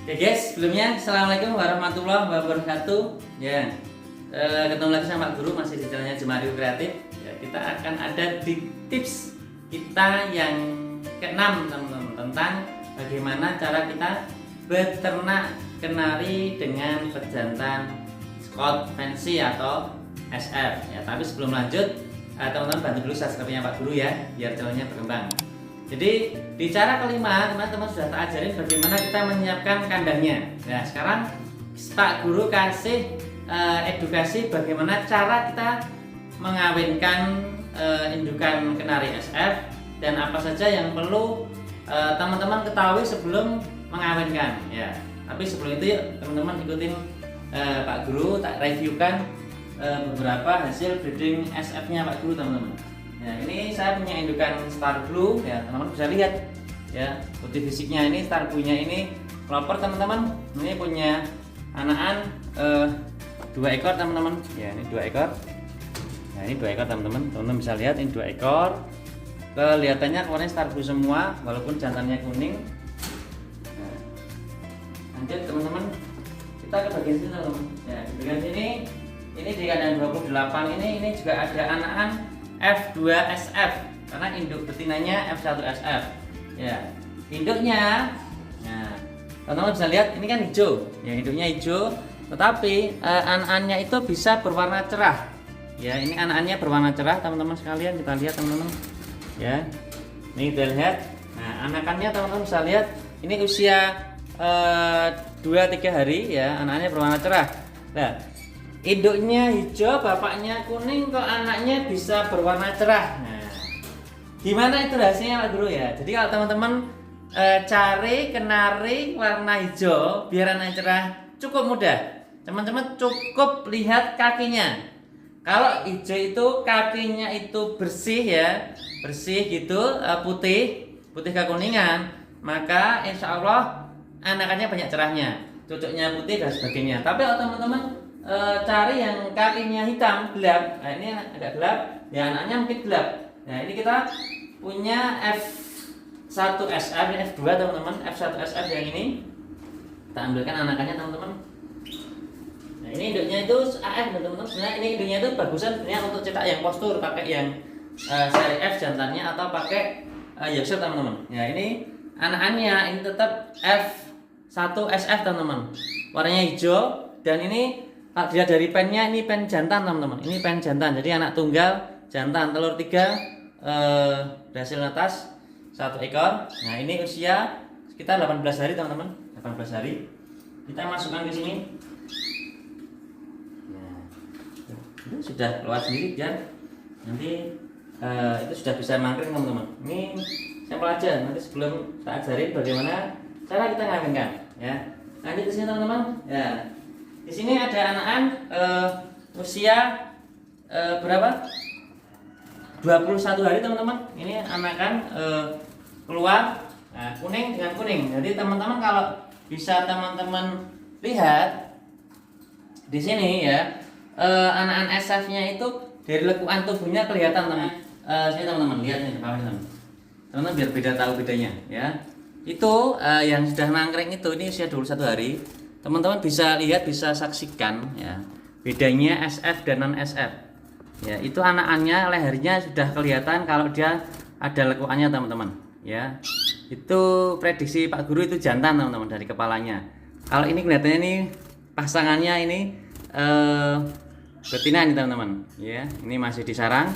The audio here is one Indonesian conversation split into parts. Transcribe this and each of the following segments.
Oke guys, sebelumnya Assalamualaikum warahmatullahi wabarakatuh. Ya, ketemu lagi sama Pak Guru masih di channelnya Jemario Kreatif. Ya, kita akan ada di tips kita yang keenam teman-teman, tentang bagaimana cara kita beternak kenari dengan pejantan Scott Fancy atau SF. Ya, tapi sebelum lanjut, teman-teman bantu dulu subscribe-nya Pak Guru ya, biar channelnya berkembang. Jadi di cara kelima teman-teman sudah tak ajarin bagaimana kita menyiapkan kandangnya. Nah sekarang Pak Guru kasih edukasi bagaimana cara kita mengawinkan indukan kenari SF dan apa saja yang perlu teman-teman ketahui sebelum mengawinkan. Ya, tapi sebelum itu yuk teman-teman ikutin Pak Guru tak reviewkan beberapa hasil breeding SF-nya Pak Guru teman-teman. Nah ini saya punya indukan Star Blue ya, teman-teman bisa lihat ya, putih fisiknya ini Star Blue-nya ini proper teman-teman. Ini punya anakan 2 ekor teman-teman ya, ini 2 ekor. Nah ini 2 ekor teman-teman bisa lihat ini 2 ekor. Kelihatannya keluarnya Star Blue semua walaupun jantannya kuning. Nah, lanjut teman-teman, kita ke bagian sini teman-teman ya, di bagian sini ini di kandang 28 ini juga ada anakan F2SF karena induk betinanya F1SF ya. Induknya nah teman-teman bisa lihat ini kan hijau ya, induknya hijau tetapi anakannya itu bisa berwarna cerah ya. Ini anakannya berwarna cerah teman-teman sekalian, kita lihat teman-teman ya, ini kita lihat. Nah anakannya teman-teman bisa lihat ini usia 2-3 hari ya, anakannya berwarna cerah. Nah induknya hijau, bapaknya kuning, kok anaknya bisa berwarna cerah. Nah, gimana itu rahasianya Pak Guru ya? Jadi kalau teman-teman cari kenari warna hijau biar anaknya cerah cukup mudah. Teman-teman cukup lihat kakinya. Kalau hijau itu kakinya itu bersih ya, bersih gitu, putih kekuningan, maka insya Allah anakannya banyak cerahnya, cocoknya putih dan sebagainya. Tapi kalau teman-teman cari yang kakinya hitam gelap, nah ini agak gelap ya, anaknya mungkin gelap. Nah ini kita punya F1SF ini F2 teman-teman, F1SF yang ini kita ambilkan anakannya teman-teman. Nah ini induknya itu AF teman-teman, sebenarnya ini induknya itu bagusan sebenarnya untuk cetak yang postur, pakai yang seri F jantannya atau pakai Yorkshire teman-teman. Ya ini anakannya ini tetap F1SF teman-teman, warnanya hijau dan ini dilihat dari pennya, ini pen jantan teman-teman, ini pen jantan, jadi anak tunggal jantan, telur 3 berhasil netas 1 ekor. Nah ini usia sekitar 18 hari teman-teman, 18 hari. Kita masukkan ke sini. Nah, itu sudah keluar sendiri biar nanti itu sudah bisa mangkring teman-teman. Ini sampel aja, nanti sebelum saya ajarin bagaimana cara kita ngawinkan ya. Lanjut ke sini teman-teman ya. Di sini ada anakan usia berapa? 21 hari teman-teman. Ini anakan keluar kuning dengan kuning. Jadi teman-teman kalau bisa teman-teman lihat di sini ya, anakan SF-nya itu dari lekuan tubuhnya kelihatan teman. Sini teman-teman lihat nih teman-teman biar beda tahu bedanya ya. Itu yang sudah nangkring itu ini usia 21 hari. Teman-teman bisa lihat, bisa saksikan ya bedanya SF dan non SF ya. Itu anakannya lehernya sudah kelihatan kalau dia ada lekuannya teman-teman ya. Itu prediksi Pak Guru itu jantan teman-teman dari kepalanya. Kalau ini kelihatannya ini pasangannya ini betina ini teman-teman ya. Ini masih di sarang,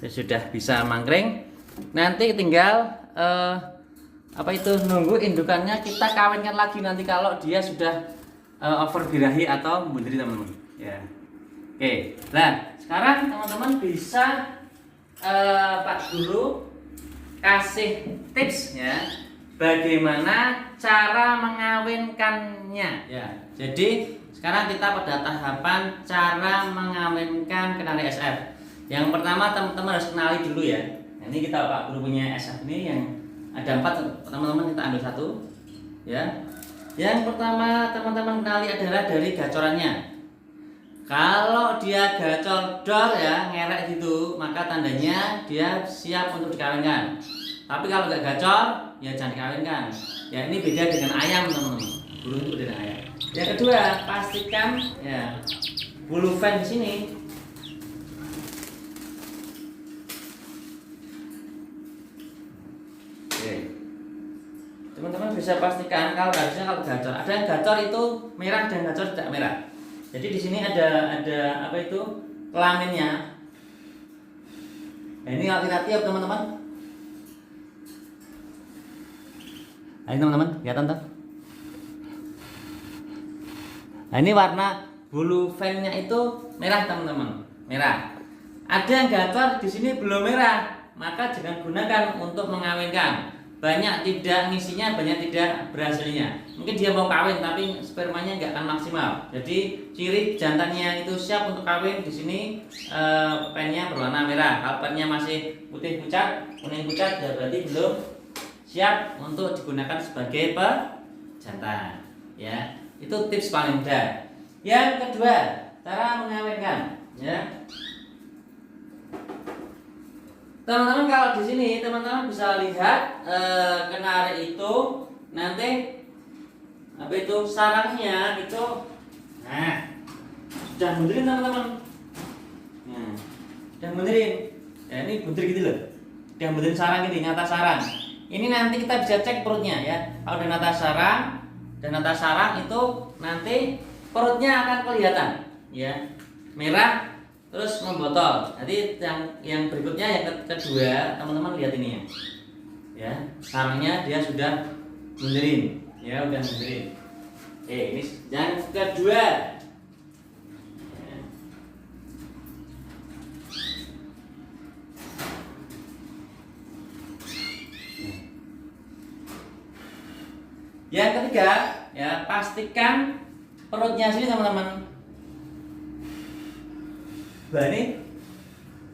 sudah bisa mangkring. Nanti tinggal nunggu indukannya kita kawinkan lagi nanti kalau dia sudah over birahi atau membundiri teman-teman ya. Oke, nah sekarang teman-teman bisa Pak Guru kasih tips ya bagaimana cara mengawinkannya ya. Jadi sekarang kita pada tahapan cara mengawinkan kenari SF. Yang pertama teman-teman harus kenali dulu ya. Nah, ini kita Pak Guru punya SF ini yang ada 4 teman-teman, kita ambil 1 ya. Yang pertama teman-teman kenali adalah dari gacorannya. Kalau dia gacor dor ya, ngerek gitu, maka tandanya dia siap untuk dikawinkan. Tapi kalau nggak gacor, ya jangan dikawinkan. Ya ini beda dengan ayam teman-teman. burung itu betina ya. Yang kedua, pastikan ya bulu fan di sini teman-teman bisa pastikan kalau harusnya kalau gacor ada yang gacor itu merah dan gacor tidak merah. Jadi di sini ada apa itu kelaminnya. Nah, ini hati-hati teman-teman. Nah, ini teman-teman kelihatan tuh. Nah, ini warna bulu fannya itu merah teman-teman, merah. Ada yang gacor di sini belum merah, maka jangan gunakan untuk mengawinkan. Banyak tidak ngisinya, banyak tidak berhasilnya. Mungkin dia mau kawin tapi spermanya nggak akan maksimal. Jadi ciri jantannya itu siap untuk kawin di sini pennya berwarna merah. Kalau pennya masih putih pucat, kuning pucat, ya berarti belum siap untuk digunakan sebagai pejantan. Ya, itu tips paling mudah. Yang kedua, cara mengawinkan. Ya. Teman-teman kalau di sini teman-teman bisa lihat kenari itu nanti apa itu sarangnya itu nah sudah mundurin teman-teman. Nah, sudah mundurin. Ya ini buntir gitu loh. Sudah mundurin sarang ini nyata sarang. Ini nanti kita bisa cek perutnya ya. Kalau udah nata sarang itu nanti perutnya akan kelihatan ya. Merah terus membotol. Jadi yang berikutnya yang kedua teman-teman lihat ini ya. Ya, sarangnya dia sudah mundurin. Ya, udah mundurin. Oke, ini yang kedua. Ya. Yang ketiga, ya pastikan perutnya sini teman-teman. Nah ini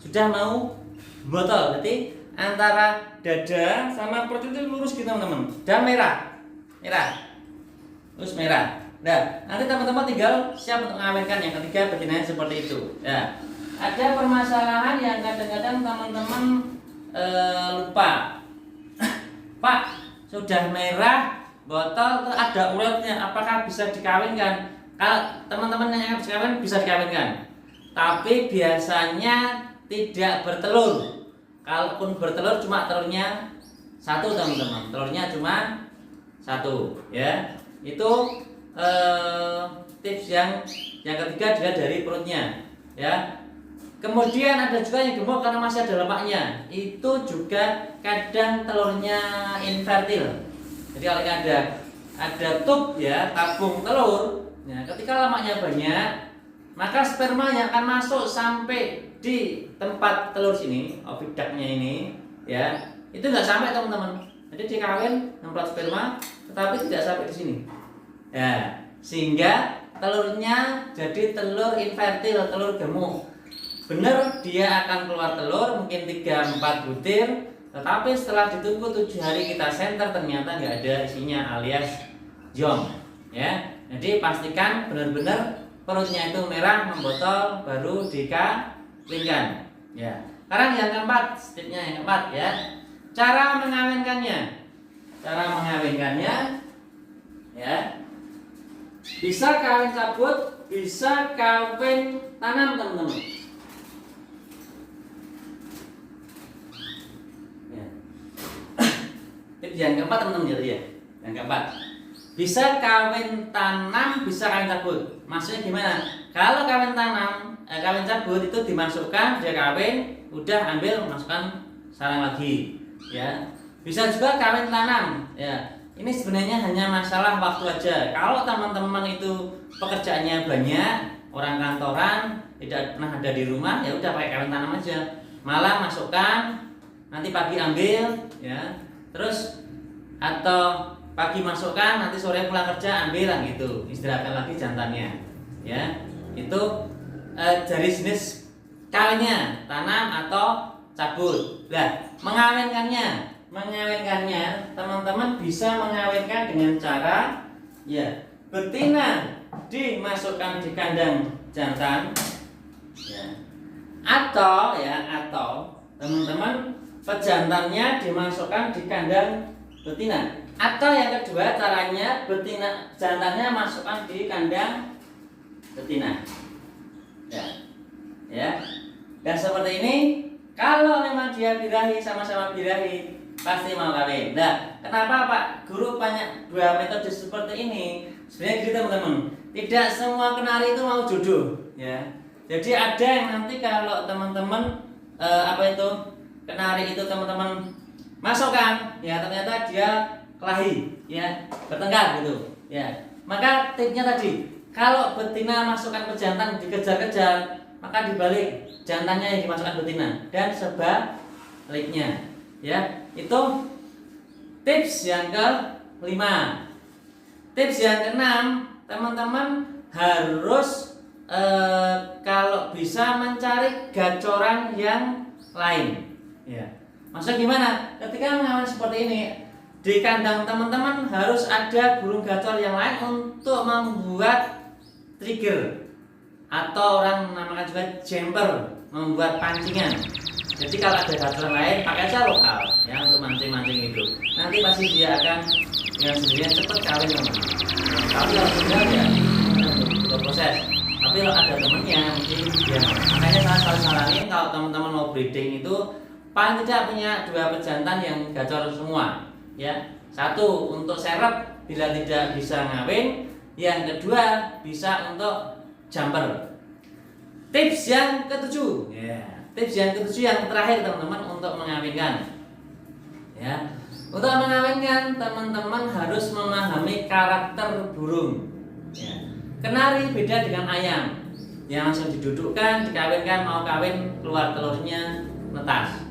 sudah mau botol, jadi antara dada sama perut itu lurus gitu teman-teman, dan merah, terus merah. Nah nanti teman-teman tinggal siap untuk mengawinkan yang ketiga betinanya seperti itu. Ya, ada permasalahan yang kadang-kadang teman-teman lupa, Pak sudah merah botol terus ada uletnya, apakah bisa dikawinkan? Kalau teman-teman yang bisa kawin bisa dikawinkan. Tapi biasanya tidak bertelur. Kalaupun bertelur cuma telurnya satu teman-teman. Telurnya cuma satu ya. Itu tips yang ketiga juga dari perutnya ya. Kemudian ada juga yang gemuk karena masih ada lemaknya. Itu juga kadang telurnya infertil. Jadi kalau ada tub ya, tabung telur. Ya, ketika lemaknya banyak maka spermanya akan masuk sampai di tempat telur sini, oviduknya ini, ya itu nggak sampai teman-teman. Jadi dikawin nyemprot sperma, tetapi tidak sampai di sini. Ya, sehingga telurnya jadi telur infertil, telur gemuk. Benar dia akan keluar telur mungkin 3-4 butir, tetapi setelah ditunggu 7 hari kita senter ternyata nggak ada isinya alias jong. Ya, jadi pastikan benar-benar perutnya itu merah membotol baru dikawinkan ya. Sekarang yang keempat, stepnya yang keempat ya, cara mengawinkannya ya, bisa kawin cabut, bisa kawin tanam teman-teman ya. Tips yang keempat teman-teman ya, yang keempat bisa kawin tanam, bisa kawin cabut. Maksudnya gimana? Kalau kawin tanam, kawin cabut itu dimasukkan, dia kawin, udah ambil, masukkan sarang lagi, ya. Bisa juga kawin tanam, ya. Ini sebenarnya hanya masalah waktu aja. Kalau teman-teman itu pekerjaannya banyak, orang kantoran, tidak pernah ada di rumah, ya udah pakai kawin tanam aja. Malam masukkan, nanti pagi ambil, ya. Terus atau pagi masukkan, nanti sore pulang kerja ambil lah gitu, istirahatkan lagi jantannya ya. Itu dari jenis kawinnya, tanam atau cabut. Nah, mengawinkannya teman-teman bisa mengawinkan dengan cara ya betina dimasukkan di kandang jantan ya, atau teman-teman pejantannya dimasukkan di kandang betina. Atau yang kedua caranya betina jantannya masukkan di kandang betina. Ya. Ya. Dan seperti ini, kalau memang dia birahi, sama-sama birahi, pasti mau kawin. Nah, kenapa Pak Guru banyak dua metode seperti ini? Sebenarnya gitu teman-teman. Tidak semua kenari itu mau jodoh, ya. Jadi ada yang nanti kalau teman-teman kenari itu teman-teman masukkan, ya ternyata dia kelahi, ya bertengkar gitu, ya. Maka tipsnya tadi, kalau betina masukkan ke jantan dikejar-kejar, maka dibalik jantannya yang dimasukkan betina dan sebaliknya, ya. Itu tips yang kelima. Tips yang keenam, teman-teman harus kalau bisa mencari gacoran yang lain, ya. Maksudnya gimana? Ketika mengawin seperti ini, di kandang teman-teman harus ada burung gacor yang lain untuk membuat trigger, atau orang menamakan juga jumper, membuat pancingan. Jadi kalau ada gacoran lain, pakai aja lokal, ya, untuk mancing-mancing itu. Nanti pasti dia akan dengan sendirinya cepat kawin teman. Tapi kalau sudah ya butuh proses. Tapi kalau ada temennya mungkin ya. Makanya saya selalu saranin kalau teman-teman mau breeding itu paling tidak punya dua pejantan yang gacor semua, ya. Satu untuk serep bila tidak bisa ngawin, yang kedua bisa untuk jumper. Tips yang ketujuh, ya. Tips yang ketujuh yang terakhir teman-teman untuk mengawinkan, ya. Untuk mengawinkan teman-teman harus memahami karakter burung, ya. Kenari beda dengan ayam yang langsung didudukkan, dikawinkan, mau kawin keluar telurnya netas,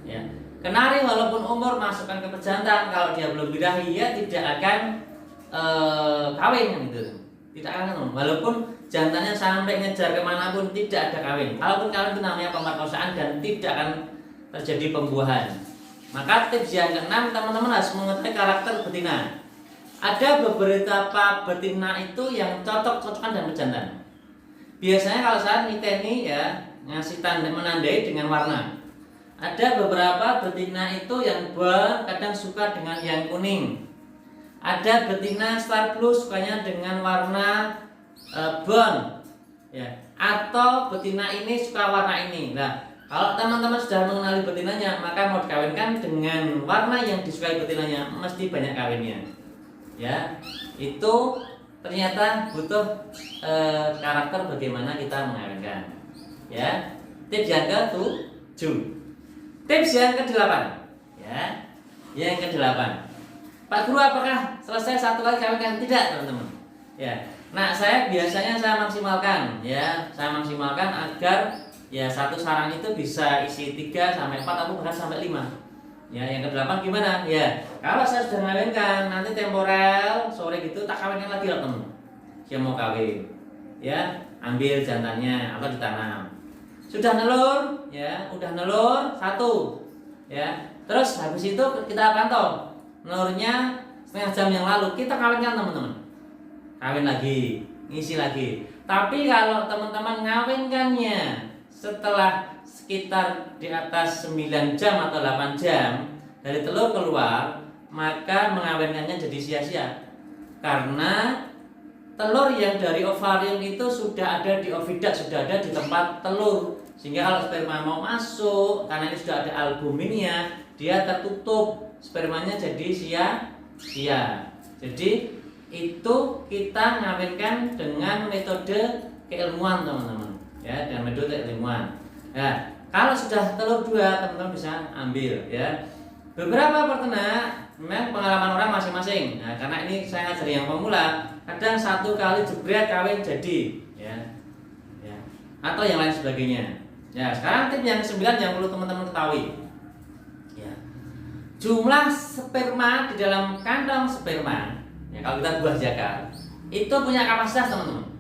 ya. Kenari walaupun umur masukkan ke pejantan, kalau dia belum birahi ya tidak akan kawin gitu, tidak akan. Walaupun jantannya sampai ngejar kemanapun tidak ada kawin. Kalaupun kawin itu namanya pemerkosaan dan tidak akan terjadi pembuahan. Maka tips yang keenam, teman-teman harus mengetahui karakter betina. Ada beberapa betina itu yang cocok-cocokan dengan pejantan. Biasanya kalau saya niteni ya, ngasih tanda menandai dengan warna. Ada beberapa betina itu yang kadang suka dengan yang kuning. Ada betina Star Blue sukanya dengan warna brown, ya. Atau betina ini suka warna ini. Nah, kalau teman-teman sudah mengenali betinanya, maka mau dikawinkan dengan warna yang disukai betinanya, mesti banyak kawinnya. Ya, itu ternyata butuh karakter bagaimana kita mengawinkan. Ya, tips yang ke-7. Tips yang ke-8. Ya, yang ke-8. Pak Guru, apakah selesai satu kali kawinkan? Tidak, teman-teman. Ya, nah saya biasanya saya maksimalkan, ya, saya maksimalkan agar ya satu sarang itu bisa isi 3 sampai 4 atau bahkan sampai 5. Ya, yang ke-8 gimana? Ya, kalau saya sudah ngawinkan, nanti temporel sore gitu tak kawinkan lagi loh teman. Dia mau kawin, ya, ambil jantannya atau ditanam. Sudah nelur, ya, udah nelur 1, ya. Terus habis itu kita pantau nelurnya setengah jam yang lalu, kita kawinkan teman-teman. Kawin lagi, ngisi lagi. Tapi kalau teman-teman ngawinkannya setelah sekitar di atas 9 jam atau 8 jam dari telur keluar, maka mengawinkannya jadi sia-sia. Karena telur yang dari ovarium itu sudah ada di oviduct, sudah ada di tempat telur. Sehingga kalau sperma mau masuk, karena ini sudah ada albuminnya, dia tertutup, spermanya jadi sia-sia. Jadi itu kita ngawinkan dengan metode keilmuan teman-teman, ya, dengan metode keilmuan. Ya, kalau sudah telur 2 teman-teman bisa ambil, ya. Beberapa peternak memang pengalaman orang masing-masing. Nah, karena ini saya ngajari yang pemula, kadang 1 kali jebret kawin jadi, ya. Ya. Atau yang lain sebagainya. Ya, sekarang tip yang ke-9 yang perlu teman-teman ketahui. Ya. Jumlah sperma di dalam kantong sperma, ya, kalau kita buah jakar, itu punya kapasitas teman-teman.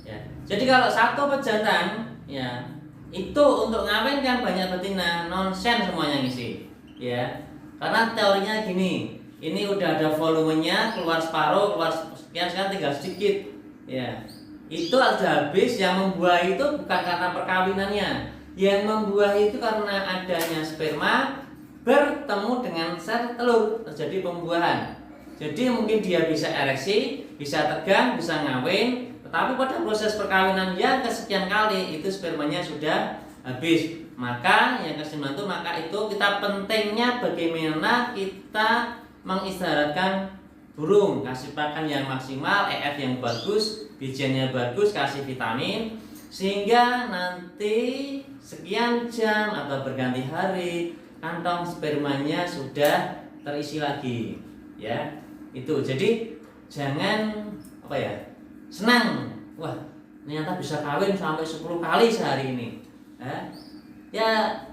Ya. Jadi kalau satu pejantan, ya, itu untuk ngawinkan banyak betina, nonsen semuanya ngisi, ya. Karena teorinya gini, ini udah ada volumenya, keluar separuh, keluar sekian, tinggal sedikit, ya. Itu sudah habis. Yang membuahi itu bukan karena perkawinannya, yang membuahi itu karena adanya sperma bertemu dengan sel telur, terjadi pembuahan. Jadi mungkin dia bisa ereksi, bisa tegang, bisa ngawin, tetapi pada proses perkawinan yang kesekian kali itu spermanya sudah habis. Maka yang ke-9 itu, maka itu kita pentingnya bagaimana kita mengistirahatkan burung, kasih pakan yang maksimal, EF yang bagus, bijiannya bagus, kasih vitamin, sehingga nanti sekian jam atau berganti hari kantong spermanya sudah terisi lagi, ya. Itu jadi jangan senang, wah ternyata bisa kawin sampai 10 kali sehari ini, ya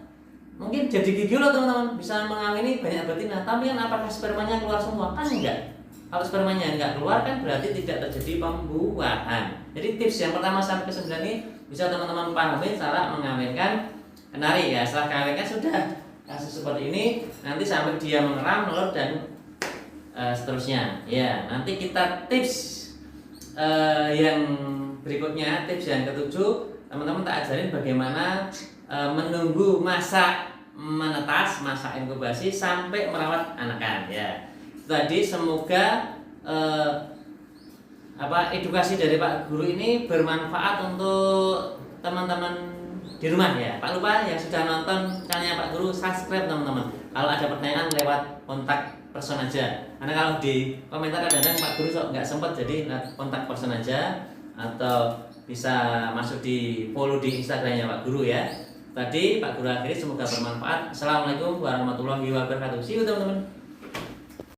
mungkin jadi gigi loh teman-teman, bisa mengawini banyak betina, tapi kan apakah spermanya keluar semua? Kan enggak. Kalau spermanya enggak keluar kan berarti tidak terjadi pembuahan. Jadi tips yang pertama sampai ke-9 ini bisa teman-teman pahami cara mengawinkan kenari, ya. Setelah kawinkan sudah kasus seperti ini, nanti sampai dia mengeram, telur dan seterusnya, ya. Nanti kita tips yang berikutnya, tips yang ke-7, teman-teman tak ajarin bagaimana menunggu masa menetas, masa inkubasi sampai merawat anakan, ya. Tadi semoga edukasi dari Pak Guru ini bermanfaat untuk teman-teman di rumah, ya. Tak lupa yang sudah nonton channelnya Pak Guru, subscribe teman-teman. Kalau ada pertanyaan lewat kontak person aja, karena kalau di komentar kadang-kadang Pak Guru nggak sempat, jadi kontak person aja, atau bisa masuk di follow di Instagramnya Pak Guru, ya. Tadi Pak Guru akhiri, semoga bermanfaat. Assalamualaikum warahmatullahi wabarakatuh. See you teman-teman.